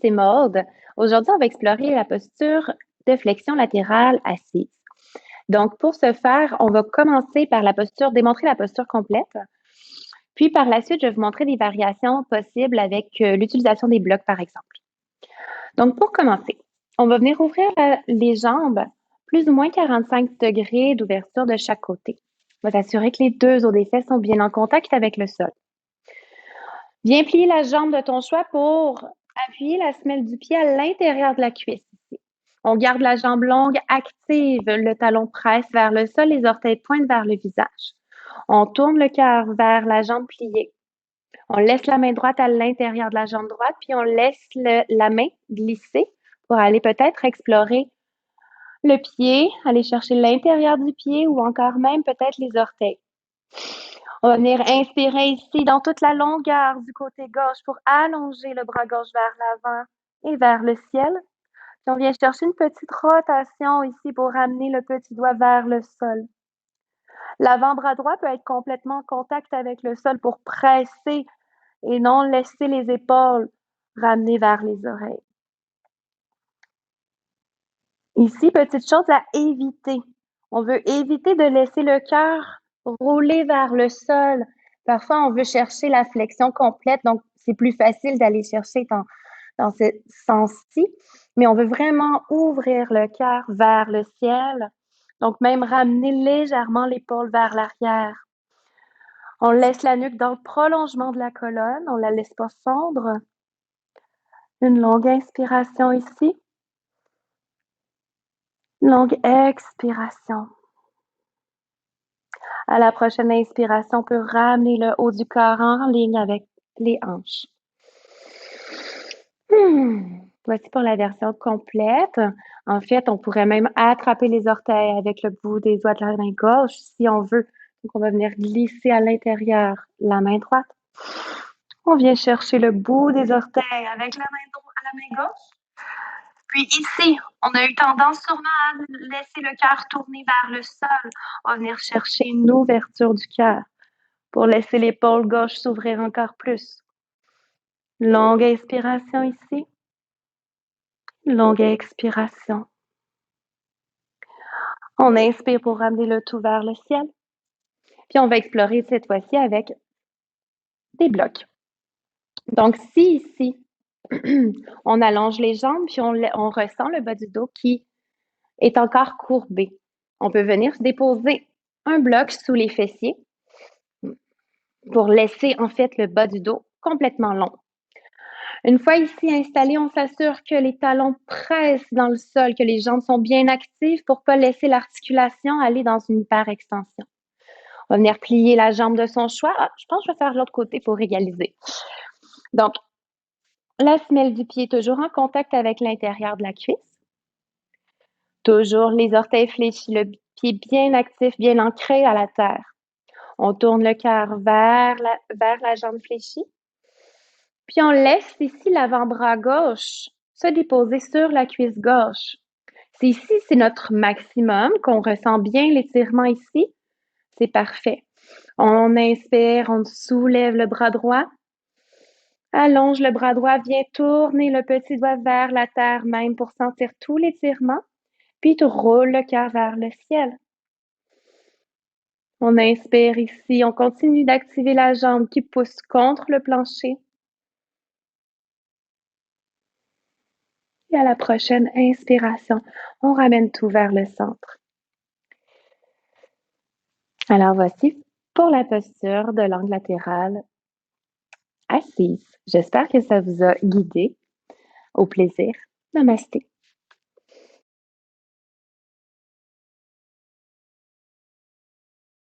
c'est Maude. Aujourd'hui, on va explorer la posture de flexion latérale assise. Donc, pour ce faire, on va commencer par démontrer la posture complète. Puis, par la suite, je vais vous montrer des variations possibles avec l'utilisation des blocs, par exemple. Donc, pour commencer, on va venir ouvrir les jambes, plus ou moins 45 degrés d'ouverture de chaque côté. On va s'assurer que les deux os des fesses sont bien en contact avec le sol. Viens plier la jambe de ton choix pour appuyer la semelle du pied à l'intérieur de la cuisse. Ici. On garde la jambe longue, active, le talon presse vers le sol, les orteils pointent vers le visage. On tourne le cœur vers la jambe pliée. On laisse la main droite à l'intérieur de la jambe droite, puis on laisse la main glisser pour aller peut-être explorer le pied, aller chercher l'intérieur du pied ou encore même peut-être les orteils. On va venir inspirer ici dans toute la longueur du côté gauche pour allonger le bras gauche vers l'avant et vers le ciel. Puis on vient chercher une petite rotation ici pour ramener le petit doigt vers le sol. L'avant-bras droit peut être complètement en contact avec le sol pour presser et non laisser les épaules ramener vers les oreilles. Ici, petite chose à éviter. On veut éviter de laisser le cœur rouler vers le sol. Parfois, on veut chercher la flexion complète, donc c'est plus facile d'aller chercher dans ce sens-ci. Mais on veut vraiment ouvrir le cœur vers le ciel. Donc, même ramener légèrement l'épaule vers l'arrière. On laisse la nuque dans le prolongement de la colonne. On ne la laisse pas fondre. Une longue inspiration ici. Longue expiration. À la prochaine inspiration, on peut ramener le haut du corps en ligne avec les hanches. Voici pour la version complète. En fait, on pourrait même attraper les orteils avec le bout des doigts de la main gauche si on veut. Donc, on va venir glisser à l'intérieur la main droite. On vient chercher le bout des orteils avec la main gauche. Puis ici, on a eu tendance sûrement à laisser le cœur tourner vers le sol. On va venir chercher une ouverture du cœur pour laisser l'épaule gauche s'ouvrir encore plus. Longue inspiration ici. Longue expiration. On inspire pour ramener le tout vers le ciel. Puis on va explorer cette fois-ci avec des blocs. Donc, si ici, on allonge les jambes, puis on ressent le bas du dos qui est encore courbé. On peut venir se déposer un bloc sous les fessiers pour laisser en fait le bas du dos complètement long. Une fois ici installé, on s'assure que les talons pressent dans le sol, que les jambes sont bien actives pour ne pas laisser l'articulation aller dans une hyperextension. On va venir plier la jambe de son choix. Je pense que je vais faire l'autre côté pour égaliser. Donc, la semelle du pied toujours en contact avec l'intérieur de la cuisse. Toujours les orteils fléchis, le pied bien actif, bien ancré à la terre. On tourne le cœur vers la jambe fléchie. Puis on laisse ici l'avant-bras gauche se déposer sur la cuisse gauche. Ici, c'est notre maximum, qu'on ressent bien l'étirement ici. C'est parfait. On inspire, on soulève le bras droit. Allonge le bras droit, viens tourner le petit doigt vers la terre même pour sentir tout l'étirement. Puis tu roules le cœur vers le ciel. On inspire ici, on continue d'activer la jambe qui pousse contre le plancher. Et à la prochaine inspiration, on ramène tout vers le centre. Alors voici pour la posture de l'angle latéral assise. J'espère que ça vous a guidé. Au plaisir. Namasté.